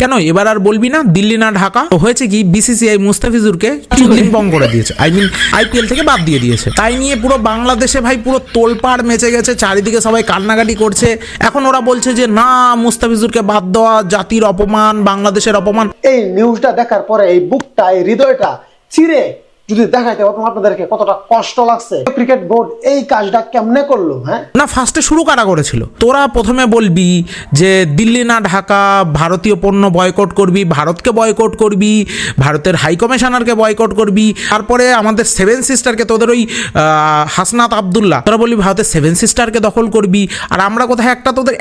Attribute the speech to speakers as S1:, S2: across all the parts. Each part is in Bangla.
S1: কেন এবার আর বলবি না দিল্লি না ঢাকা? হয়েছে কি, বিসিসিআই মুস্তাফিজুরকে কিছুদিন বং করে দিয়েছে, আইপিএল থেকে বাদ দিয়ে দিয়েছে। তাই নিয়ে পুরো বাংলাদেশে ভাই পুরো তোলপাড় মেচে গেছে, চারিদিকে সবাই কান্নাকাটি করছে। এখন ওরা বলছে যে না, মুস্তাফিজুরকে বাদ দেওয়া জাতির অপমান, বাংলাদেশের অপমান।
S2: এই নিউজটা দেখার পরে এই বুকটা, এই হৃদয়টা চিরে যদি দেখাইতে পারতাম আপনাদেরকে কতটা কষ্ট লাগছে। ক্রিকেট বোর্ড এই কাজটা কেমনে করলো? হ্যাঁ
S1: না, ফার্স্টে শুরু কারা করেছিল? তোরা প্রথমে বলবি যে দিল্লি না ঢাকা, ভারতীয় পণ্য বয়কট করবি, ভারতকে বয়কট করবি, ভারতের হাই কমিশনারকে বয়কট করবি, তারপরে আমাদের সেভেন সিস্টারকে, তোদের ওই হাসনাত আবদুল্লাহ, তোরা বলবি ভারতের সেভেন সিস্টারকে দখল করবি। আর আমরা কোথায় একটা তোদের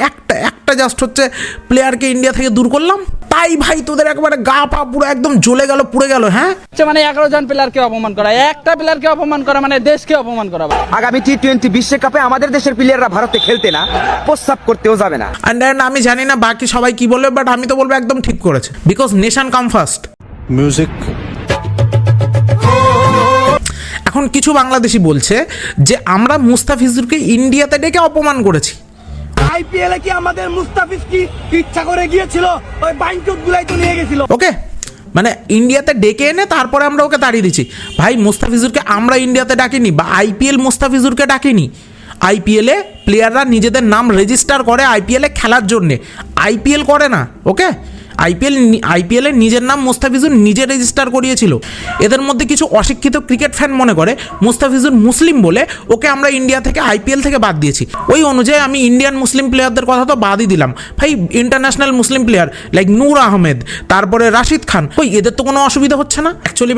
S1: একটা জাস্ট হচ্ছে প্লেয়ারকে ইন্ডিয়া থেকে দূর করলাম, তাই ভাই তোদের একবারে গা পা পুরো একদম জ্বলে গেল, পুড়ে গেল। হ্যাঁ,
S3: মানে 11 জন প্লেয়ারকে অপমান করা, একটা প্লেয়ারকে অপমান করা মানে দেশকে অপমান করা।
S4: আগামী টি-20 বিশ্বকাপে আমাদের দেশের প্লেয়াররা ভারতে খেলতে না, প্রস্তাব করতেও যাবে না।
S1: এন্ড আমি জানি না বাকি সবাই কি বলবে, বাট আমি তো বলবো একদম ঠিক করেছে, because nation come first.
S5: Music.
S1: এখন কিছু বাংলাদেশি বলছে যে আমরা মুস্তাফিজুরকে ইন্ডিয়াতে ডেকে অপমান করেছি।
S6: আইপিএলে কি আমাদের মুস্তাফিজ কি ইচ্ছা করে গিয়েছিল? ওই বাইনচুত গুলাই তো নিয়ে গেছিল।
S1: ওকে, মানে ইন্ডিয়াতে ডেকে এনে তারপরে আমরা ওকে তাড়িয়ে দিচ্ছি। ভাই মুস্তাফিজুরকে আমরা ইন্ডিয়াতে ডাকিনি, বা আইপিএল মুস্তাফিজুরকে ডাকিনি। আইপিএলে প্লেয়াররা নিজেদের নাম রেজিস্টার করে আইপিএলে খেলার জন্যে, আইপিএল করে না। ওকে, আইপিএলে নিজের নাম মুস্তাফিজুর নিজে রেজিস্টার করিয়েছিল। এদের মধ্যে কিছু অশিক্ষিত ক্রিকেট ফ্যান মনে করে মুস্তাফিজুর মুসলিম বলে ওকে আমরা ইন্ডিয়া থেকে আইপিএল থেকে বাদ দিয়েছি। ওই অনুযায়ী আমি ইন্ডিয়ান মুসলিম প্লেয়ারদের কথা তো বাদই দিলাম ভাই। ইন্টারন্যাশনাল মুসলিম প্লেয়ার লাইক নূর আহমেদ, তারপরে রাশিদ খান, ওই এদের তো কোনো অসুবিধা হচ্ছে না। অ্যাকচুয়ালি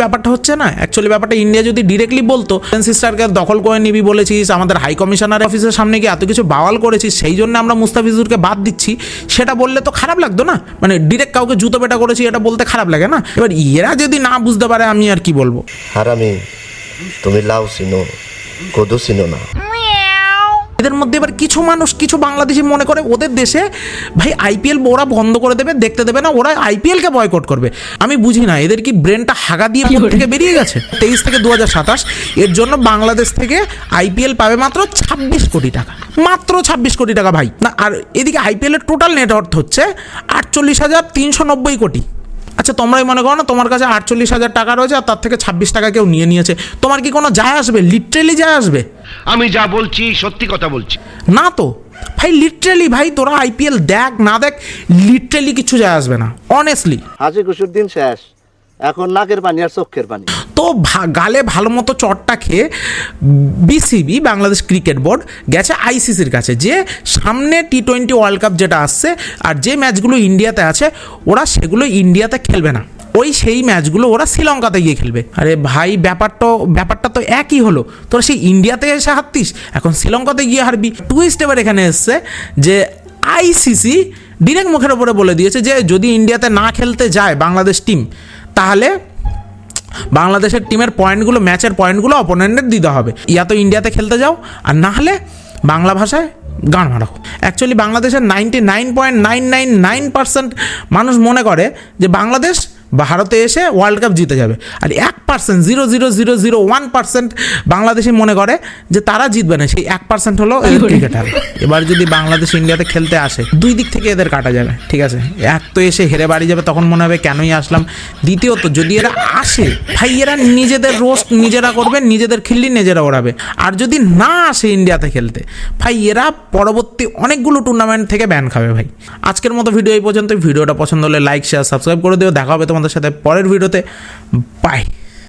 S1: ব্যাপারটা ইন্ডিয়া যদি ডিরেক্টলি বলতো সিস্টারকে দখল করে নিবি বলেছিস, আমাদের হাই কমিশনার অফিসের সামনে গিয়ে এত কিছু বাওয়াল করেছিস, সেই জন্য আমরা মুস্তাফিজুরকে বাদ দিচ্ছি, সেটা বললে তো খারাপ লাগতো না। মানে ডিরেক্ট কাউকে জুতো পেটা করেছি এটা বলতে খারাপ লাগে না? এবার এরা যদি না বুঝতে পারে আমি আর কি বলবো।
S7: হারামি, তুমি লাউ চিনো, কদু চিনো না।
S1: এদের মধ্যে এবার কিছু বাংলাদেশি মনে করে ওদের দেশে ভাই আইপিএল ওরা বন্ধ করে দেবে, দেখতে দেবে না, ওরা আইপিএলকে বয়কট করবে। আমি বুঝি না এদের কি ব্রেনটা হাগা দিয়ে থেকে বেরিয়ে গেছে। 23 থেকে 2027 এর জন্য বাংলাদেশ থেকে আইপিএল পাবে মাত্র 26 কোটি টাকা, মাত্র 26 কোটি টাকা ভাই। না, আর এদিকে আইপিএলের টোটাল নেট অর্থ হচ্ছে 48,390 কোটি। আচ্ছা, তোমরাই মনে করো না তোমার কাছে 48,000 টাকা রয়েছে আর তার থেকে 26 টাকা কেউ নিয়েছে, তোমার কি কোনো যায় আসবে? লিটারেলি যায় আসবে?
S8: আমি যা বলছি সত্যি কথা বলছি
S1: না তো ভাই, লিটারেলি ভাই তোরা আইপিএল দেখ না দেখ, লিটারেলি কিছু যায় আসবে না অনেস্টলি।
S7: হাসি খুশির দিন শেষ, এখন নাকের পানি আর চোখের পানি।
S1: তো গালে ভালো মতো চটটা খেয়ে বিসিবি, বাংলাদেশ ক্রিকেট বোর্ড, গেছে আইসিসির কাছে যে সামনে টি20 ওয়ার্ল্ড কাপ যেটা আসছে আর যে ম্যাচগুলো ইন্ডিয়াতে আছে ওরা সেগুলো ইন্ডিয়াতে খেলবে না, ওই সেই ম্যাচগুলো ওরা শ্রীলঙ্কাতে গিয়ে খেলবে। আরে ভাই ব্যাপারটা তো একই হলো, তোরা সেই ইন্ডিয়াতে এসে হারতিস, এখন শ্রীলঙ্কাতে গিয়ে হারবি। টুইস্ট এবার এখানে এসছে যে আইসিসি ডিরেক্ট মুখের ওপরে বলে দিয়েছে যে যদি ইন্ডিয়াতে না খেলতে যায় বাংলাদেশ টিম, তাহলে বাংলাদেশের টিমের পয়েন্টগুলো, ম্যাচের পয়েন্টগুলো অপোনেন্টের দিতে হবে। ইয়া তো ইন্ডিয়াতে খেলতে যাও, আর না হলে বাংলা ভাষায় গান মারো। অ্যাকচুয়ালি বাংলাদেশের 99.999% মানুষ মনে করে যে বাংলাদেশ ভারতে এসে ওয়ার্ল্ড কাপ জিতে যাবে, আর 1% 0.0001% বাংলাদেশি মনে করে যে তারা জিতবে না। সেই 1% হলো ক্রিকেটার। এবার যদি বাংলাদেশ ইন্ডিয়াতে খেলতে আসে, দুই দিক থেকে এদের কাটা যাবে, ঠিক আছে? এক তো এসে হেরে বাড়ি যাবে, তখন মনে হবে কেনই আসলাম। দ্বিতীয়ত যদি এরা আসে ভাই, এরা নিজেদের রোস্ট নিজেরা করবে, নিজেদের খিল্লি নিজেরা ওড়াবে। আর যদি না আসে ইন্ডিয়াতে খেলতে, ভাই এরা পরবর্তী অনেকগুলো টুর্নামেন্ট থেকে ব্যান খাবে ভাই। আজকের মতো ভিডিও এই পর্যন্ত। ভিডিওটা পছন্দ হলে লাইক, শেয়ার, সাবস্ক্রাইব করে দিও। দেখা হবে তোমাদের সাথে পরের ভিডিওতে। বাই।